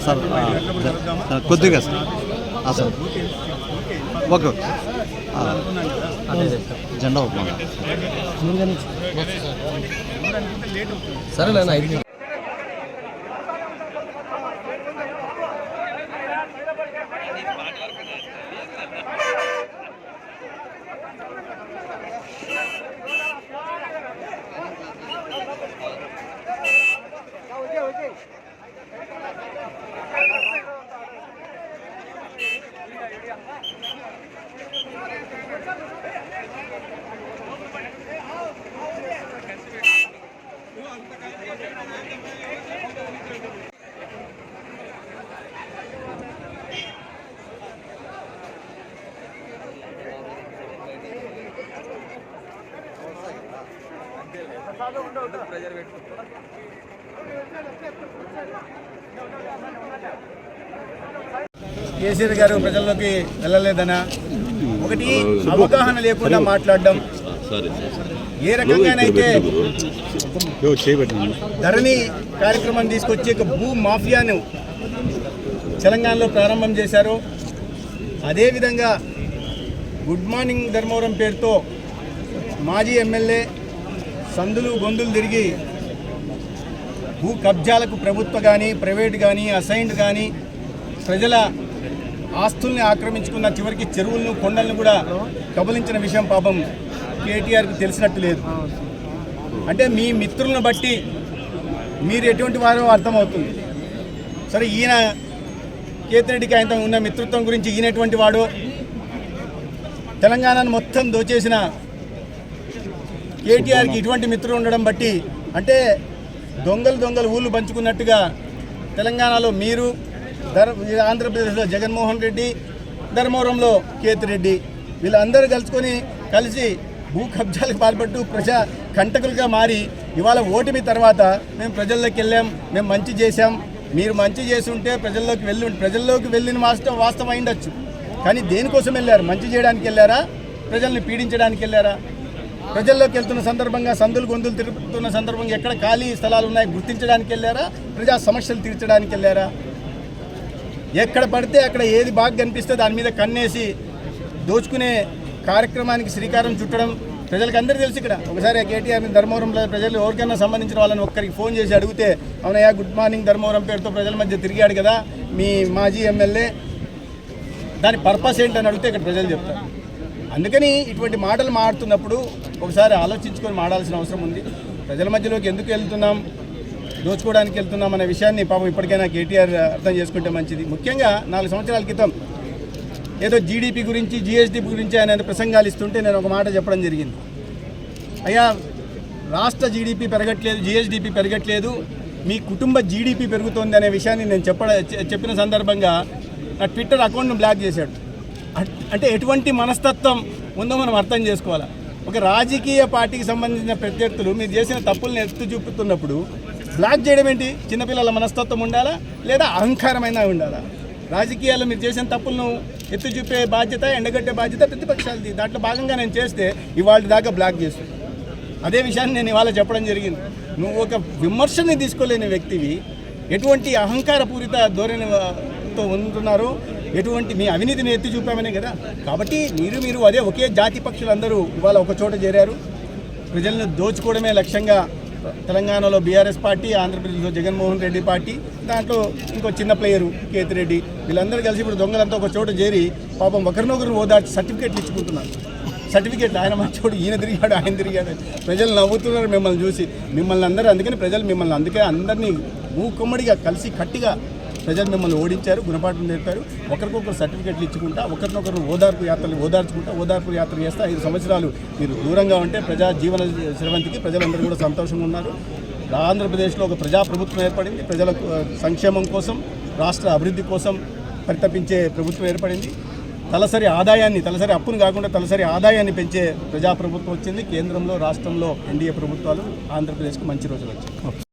Sir కొద్దిగా sir okay జెండా సరేలేనా ఐదు కేసీఆర్ గారు ప్రజల్లోకి వెళ్ళలేదనా, ఒకటి అవగాహన లేకుండా మాట్లాడడం, ఏ రకంగానైతే ధరణి కార్యక్రమం తీసుకొచ్చి భూ మాఫియాను తెలంగాణలో ప్రారంభం చేశారో అదేవిధంగా గుడ్ మార్నింగ్ ధర్మవరం పేరుతో మాజీ ఎమ్మెల్యే సందులు గొంతులు తిరిగి భూ కబ్జాలకు ప్రభుత్వ కానీ ప్రైవేట్ కానీ అసైన్డ్ కానీ ప్రజల ఆస్తుల్ని ఆక్రమించుకున్న, చివరికి చెరువులను కొండలను కూడా కబలించిన విషయం పాపం కేటీఆర్కి తెలిసినట్టు లేదు. అంటే మీ మిత్రులను బట్టి మీరు ఎటువంటి వారో అర్థమవుతుంది. సరే, ఈయన కేతిరెడ్డికి ఆయనతో ఉన్న మిత్రత్వం గురించి ఈయన ఎటువంటి వాడో, తెలంగాణను మొత్తం దోచేసిన కేటీఆర్కి ఇటువంటి మిత్రులు ఉండడం బట్టి, అంటే దొంగలు ఊళ్ళు పంచుకున్నట్టుగా తెలంగాణలో మీరు, ఆంధ్రప్రదేశ్లో జగన్మోహన్ రెడ్డి, ధర్మవరంలో కేతిరెడ్డి వీళ్ళందరూ కలిసి భూ కబ్జాలకు పాల్పట్టు ప్రజా కంటకులుగా మారి ఇవాళ ఓటమి తర్వాత మేము ప్రజల్లోకి వెళ్ళాం, మేము మంచి చేశాం, మీరు మంచి చేసి ఉంటే ప్రజల్లోకి వెళ్ళిన వాస్తవం అయిండొచ్చు. కానీ దేనికోసం వెళ్ళారు? మంచి చేయడానికి వెళ్ళారా? ప్రజల్ని పీడించడానికి వెళ్ళారా? ప్రజల్లోకి వెళ్తున్న సందర్భంగా సందులు గొంతులు తిరుగుతున్న సందర్భంగా ఎక్కడ ఖాళీ స్థలాలు ఉన్నాయి గుర్తించడానికి వెళ్ళారా? ప్రజా సమస్యలు తీర్చడానికి వెళ్ళారా? ఎక్కడ పడితే అక్కడ ఏది బాగా కనిపిస్తే దాని మీద కన్నేసి దోచుకునే కార్యక్రమానికి శ్రీకారం చుట్టడం ప్రజలకు అందరికీ తెలుసు. ఇక్కడ ఒకసారి కేటీఆర్ ధర్మవరంలో ప్రజలు ఎవరికైనా సంబంధించిన వాళ్ళని ఒక్కరికి ఫోన్ చేసి అడిగితే, అవునయ్యా గుడ్ మార్నింగ్ ధర్మవరం పేరుతో ప్రజల మధ్య తిరిగాడు కదా మీ మాజీ ఎమ్మెల్యే, దాని పర్పస్ ఏంటని అడిగితే ఇక్కడ ప్రజలు చెప్తారు. అందుకని ఇటువంటి మాటలు మాడుతున్నప్పుడు ఒకసారి ఆలోచించుకొని మాడాల్సిన అవసరం ఉంది. ప్రజల మధ్యలోకి ఎందుకు వెళ్తున్నాం, దోచుకోవడానికి వెళ్తున్నాం అనే విషయాన్ని పాపం ఇప్పటికైనా కేటీఆర్ అర్థం చేసుకుంటే మంచిది. ముఖ్యంగా 4 సంవత్సరాల క్రితం ఏదో జీడిపి గురించి జిఎస్డిపి గురించి ఆయన ప్రసంగాలు ఇస్తుంటే నేను ఒక మాట చెప్పడం జరిగింది. అయ్యా, రాష్ట్ర జీడిపి పెరగట్లేదు, జిఎస్డిపి పెరగట్లేదు, మీ కుటుంబ జీడిపి పెరుగుతోంది అనే విషయాన్ని నేను చెప్పిన సందర్భంగా నా ట్విట్టర్ అకౌంట్ను బ్లాక్ చేశాడు. అంటే ఎటువంటి మనస్తత్వం ఉందో మనం అర్థం చేసుకోవాలి. ఒక రాజకీయ పార్టీకి సంబంధించిన ప్రత్యర్థులు మీరు చేసిన తప్పులను ఎత్తు చూపుతున్నప్పుడు బ్లాక్ చేయడం ఏంటి? చిన్నపిల్లల మనస్తత్వం ఉండాలా లేదా అహంకారమైన ఉండాలా? రాజకీయాల్లో మీరు చేసిన తప్పులను ఎత్తు చూపే బాధ్యత, ఎండగట్టే బాధ్యత ప్రతిపక్షాలది. దాంట్లో భాగంగా నేను చేస్తే ఇవాళ దాకా బ్లాక్ చేస్తాను. అదే విషయాన్ని నేను ఇవాళ చెప్పడం జరిగింది. నువ్వు ఒక విమర్శని తీసుకోలేని వ్యక్తివి, ఎటువంటి అహంకారపూరిత ధోరణితో ఉంటున్నారో, ఎటువంటి మీ అవినీతిని ఎత్తి చూపామనే కదా. కాబట్టి మీరు అదే ఒకే జాతి పక్షులందరూ ఇవాళ ఒక చోట చేరారు. ప్రజలను దోచుకోవడమే లక్ష్యంగా తెలంగాణలో బీఆర్ఎస్ పార్టీ, ఆంధ్రప్రదేశ్లో జగన్మోహన్ రెడ్డి పార్టీ, దాంట్లో ఇంకో చిన్న ప్లేయరు కేతిరెడ్డి, వీళ్ళందరూ కలిసి ఇప్పుడు దొంగలంతా ఒక చోట చేరి పాపం ఒకరినొకరు ఓదార్చి సర్టిఫికేట్లు ఇచ్చుకుంటున్నారు. సర్టిఫికేట్లు ఆయన మంచోడు, ఈయన తిరిగాడు, ఆయన తిరిగాడు, ప్రజలు నవ్వుతున్నారు మిమ్మల్ని చూసి. మిమ్మల్ని అందరూ అందుకని ప్రజలు మిమ్మల్ని అందరినీ మూకుమ్మడిగా కలిసి కట్టిగా ప్రజలు మిమ్మల్ని ఓడించారు, గుణపాఠం నేర్పారు. ఒకరికొకరు సర్టిఫికేట్లు ఇచ్చుకుంటా, ఒకరినొకరు ఓదార్పు యాత్ర చేస్తా 5 సంవత్సరాలు మీరు దూరంగా ఉంటే ప్రజా జీవన శ్రవంతికి ప్రజలందరూ కూడా సంతోషంగా ఉన్నారు. ఆంధ్రప్రదేశ్లో ఒక ప్రజాప్రభుత్వం ఏర్పడింది. ప్రజల సంక్షేమం కోసం, రాష్ట్ర అభివృద్ధి కోసం పరితపించే ప్రభుత్వం ఏర్పడింది. తలసరి అప్పును కాకుండా తలసరి ఆదాయాన్ని పెంచే ప్రజాప్రభుత్వం వచ్చింది. కేంద్రంలో, రాష్ట్రంలో ఎన్డీఏ ప్రభుత్వాలు, ఆంధ్రప్రదేశ్కు మంచి రోజులు వచ్చాయి.